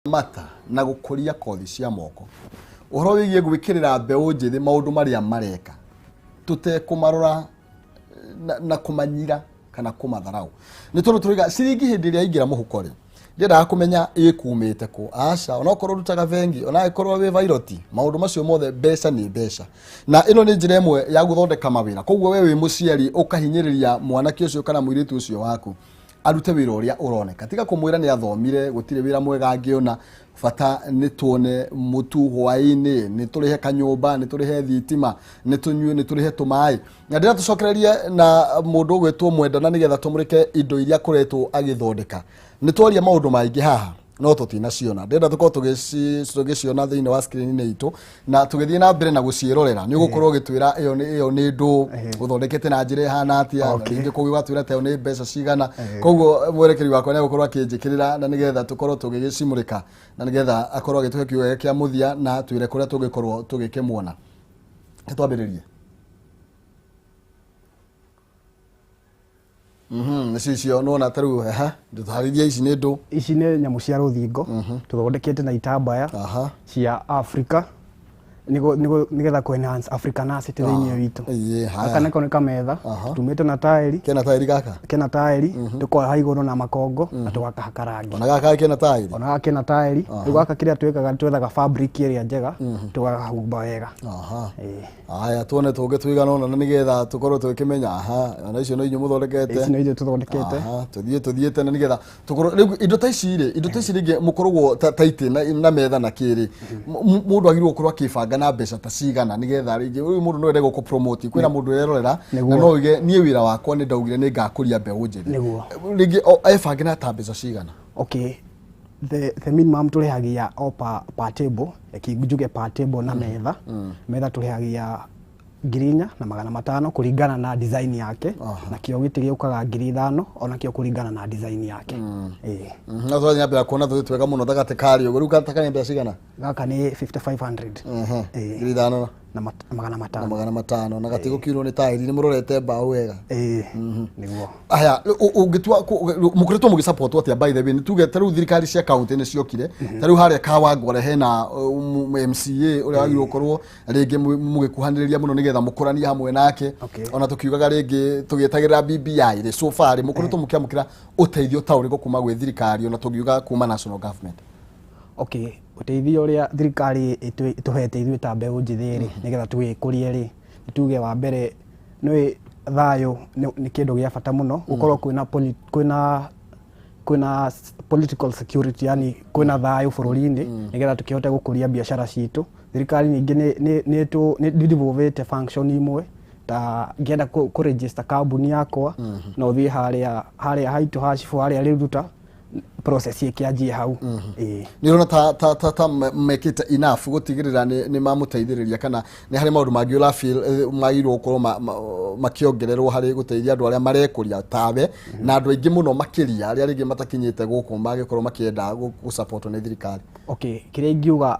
mata na gukuria kothi cia moko uhoro wigie gwikirira mbeu njithi maundu maria mareka tutekumarora na kumanyira kana kumatharau ni tondu turiga ciringi hindi iria ingira muhuko ri ndenda kumenya ikumite ku aca ona okorwo rutaga vengi ona ikorwo wi vairoti maundu macio mothe mbeca ni mbeca na ino ni njira imwe ya guthondeka mawira koguo we wi muciari ukahinyiriria mwanake ucio kana muiritu ucio waku arute wira uria uroneka tiga kumwira ni athomire gutire wira mwega angiona fata ni tuone mutu hwaini ni turihe kanyumba ni turihe thitima ni tunyue ni turihe tumai na ndira tucokererie na mundu gwetwo mwendana nigetha tumurike indo iria kuretwo agithondeka ni twaria maundu maingi haha no tutina ciona ndenda tuko tugiciona thiini wa screen ni itu na tugithie na mbere na gucirorera ni ugukorwo gitwira iyo ni ndu guthondekete na njira hana atia ngi kugi gwatwira te ni mbeca cigana koguo mwerekeri wakwa ni gukorwo akinjikirira na nigetha tukorwo tugigicimurika na nigetha akorwo agituhe kiugo kia muthia na twire kuria tugikorwo tugikimwona twambiririe nicicio nona taru ndutharithia ici ni ndu ici ni nyamu cia ruthingo tuthondekete na itambaya cia Africa nigetha ku enhance Africanity thiini witu aka niko ni kametha tumite na tairi kena tairi gaka kena tairi tuko haiguru na makongo na tugaka rangi ona gaka kena tairi ona kena tairi tugaka kiria twethaga fabric iria njega tugahumba wega aya tuone tuge twigana ona nigetha tukorwo tukimenya ona icio no inyu muthondekete ici no inyu tuthondekete tuthie tena nigetha tukorwo riu indo ta ici ringi mukorwo taiti na metha na kiri mundu agirwo kurwa kibanga na mbeca ta cigana nigetha ringi uyu mundu no ende guku promote kwina mundu erorera na no ige nie wira wakwa ni ndaugire ni ngakuria mbeu njithi ringi ebange na ta mbeca cigana okay the minimum turehagia per table ekijuge per table na metha turehagia 4,000 na 500 kuringana na design yake na kio giti giukaga 5,000 ona kio kuringana na design yake na twa nyambira kuona twega muno thagate kari ugu ruka takani mbia cigana gaka ni 5,500 5,000 na 500 na gatigo kilo ni tairi ni murorete mbao wega niguo aya ungitwa mukuretwo mugisupport atia by the way ni tuge taru thirikari cia county ni ciokire taru haria Kawangware hena MCA uria wagirwo korwo ringi mugikuhaniriria muno nigetha mukurania hamwe nake ona tukiugaga ringi tugitagirira BBI ri so far mukuretwo mukiamukira uteithio ta urigo kuma gwe thirikari ona tugiuga kuma national government uteithio uria thirikari ituhete ithuĩ ta mbeu njithi ri nigetha tugikurie ri tuge wa mbere ni thayo ni kindu gia bata muno gukorwo kwina political security yani kwina thayo bururi-ini nigetha tukihote gukuria biashara citu thirikari ningi ni devolvete function imwe ta ngenda ku register kambuni yakwa no thie haria haitu hashifu haria riruta process ikianjie hau ni rona ta mekite enough gutigirira ni mamuteithiriria kana ni hari maundu mangi ula feel magirwo gukorwo makiongererwo hari guteithia andu aria marekuria tawe na andu aingi muno makiria aria ringi matakinyite guku magikorwo makienda gu support ni thirikari kiria ingiuga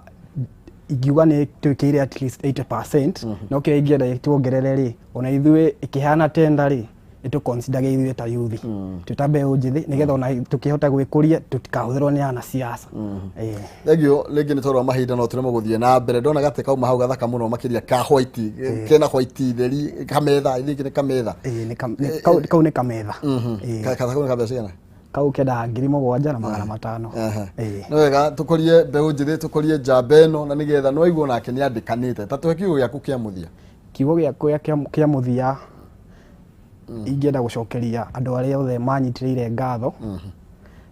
ni twikire at least 80% no kiria ingienda tuongerere ri ona ithuĩ ikihana tenda ri itu consider ithuĩ ta youth tutambe njithi nigetha ona tukihota gwikuria tutikahuthirwo ni ana siasa thegio ringi ni torwa mahinda no turemo guthie na mbere ndona gate kauma hau gathaka muno makiria ka white kena white theri kametha ringi ni kametha kau ni kametha kathaka ni kametha yana kau keda 7,000 na 500 no wega tukorie mbeu njithi tukorie njamba ino na nigetha no igwo nake ni andikanite ta tuhe kiugo giaku kia muthia kiugo giaku kia muthia ingenda gucokeria andu aria othe manyitiriire ngatho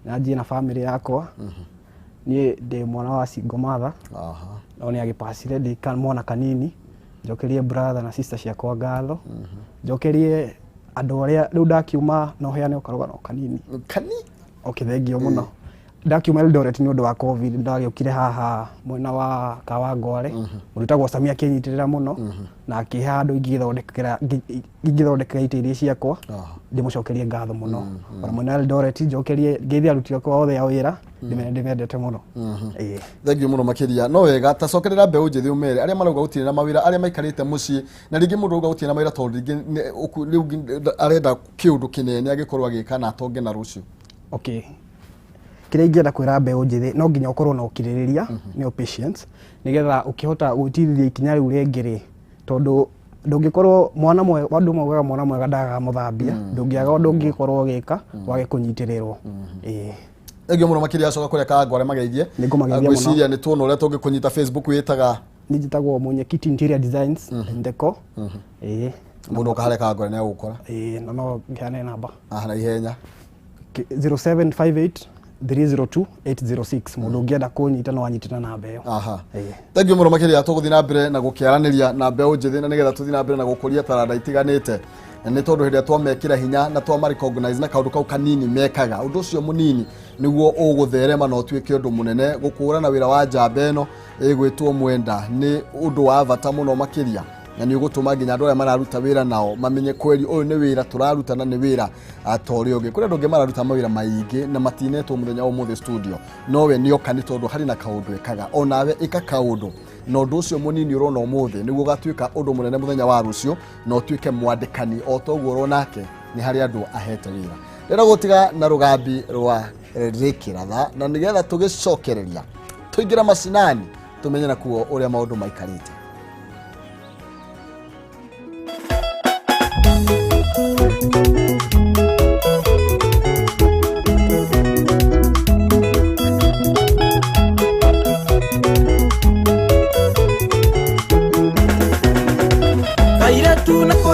na njie na family yakwa nie ndi mwana wa single mother no ni agipasire ndi mwana kanini njokerie brother na sister ciakwa ngatho njokerie andu aria riu ndakiuma no heane ukarugana kanini thengio muno ndakiuma Eldoret ni undu wa covid ndagiukire haha mwena wa Kawangware urutagwo Samia kinyitirira muno na akihe andu ingithondekera itirie ciakwa ndimucokerie ngatho muno ona mwena Eldoret njokerie ngeithia aruti akwa othe ya wira ndimendete muno thengio muno makiria no wega tacokerera mbeu njithi umere aria marauga gutire na mawira aria maikarite mucii na ringi mundu uga gutire na mawira tondu ringi arenda kiundu kinene agikorwo agika na atonge na rucio kire ingĩenda kwĩra mbeũ njĩthĩ no nginya ũkorwo na ũkirĩrĩria nĩo patience nigetha ũkĩhota gũtirithia ikinya rĩu rĩngĩ rĩ tondũ ndũngĩkorwo mwana mwega andũ maugaga mwana mwega ndagaga mũthambia ndũngĩaga ũndũ ũngĩkorwo ũgĩka wage kũnyitĩrĩrwo Egyo mũno makĩria acoka kũrĩa kangware mageithie ngwĩciria nĩ tuona ũrĩa tũngĩkũnyita Facebook wĩtaga nĩnjĩtagwo Mwenyekiti Interior Designs and Deco mũndũ ũkaharĩa kangware nĩ agũkora no ngĩane namba na ihenya 0758 302 806 mũndũ ũngĩenda kũnyita no anyitĩna namba ĩyo Thank you mũno makĩria tũgũthiĩ na mbere na gũkĩaranĩria na mbeũ njĩthĩ na nĩgetha tũthiĩ na mbere na gũkũria taranda itiganĩte nĩ tondũ hĩndĩ twamekĩra hinya na twama recognize na kaũndũ kau kanini mekaga ũndũ ũcio mũnini nĩguo ũgũtherema na ũtuĩke ũndũ mũnene gũkũrana wĩra wa njamba ĩno ĩgwĩtwo Mwenda nĩ ũndũ wa bata mũno makĩria na nĩ ũgũtũma nginya andũ arĩa mararuta wĩra nao mamenye kweli ũyũ nĩ wĩra tũraruta na nĩ wĩra atorĩ ũngĩ kũrĩa andũ angĩ mararuta mawĩra maingĩ na matinetwo mũthenya ũmũthĩ studio nowe nĩoka nĩ tondũ harĩ na kaũndũ ekaga onawe ĩka kaũndũ na ũndũ ũcio mũnini ũrona ũmũthĩ nĩguo gatuĩka ũndũ mũnene mũthenya wa rũciũ na ũtuĩke mwandĩkani o toguo ũrona nake nĩ harĩ andũ ahete wĩra rĩrĩa gũtiga na rũgambi rwa rĩkĩratha na nĩgetha tũgĩcokereria tũingĩra macinani tũmenye nakuo ũrĩa maũndũ maikarĩte